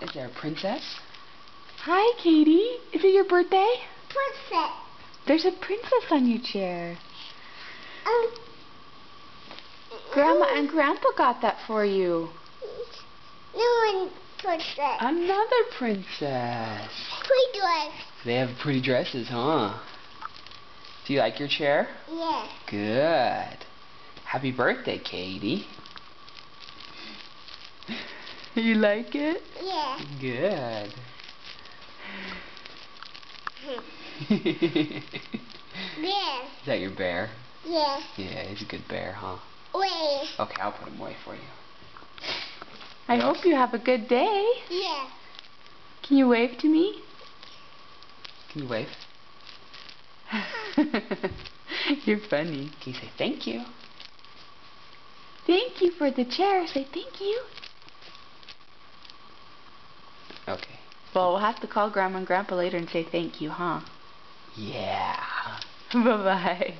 Is there a princess? Hi, Katie. Is it your birthday? Princess. There's a princess on your chair. Grandma and Grandpa got that for you. No, princess. Another princess. Pretty dress. They have pretty dresses, huh? Do you like your chair? Yeah. Good. Happy birthday, Katie. You like it? Yeah. Good. Yeah. Is that your bear? Yeah. Yeah, he's a good bear, huh? Wait. Okay, I'll put him away for you. I hope you have a good day. Yeah. Can you wave to me? Can you wave? You're funny. Can you say thank you? Thank you for the chair. Say thank you. Okay. Well, we'll have to call Grandma and Grandpa later and say thank you, huh? Yeah. Bye-bye.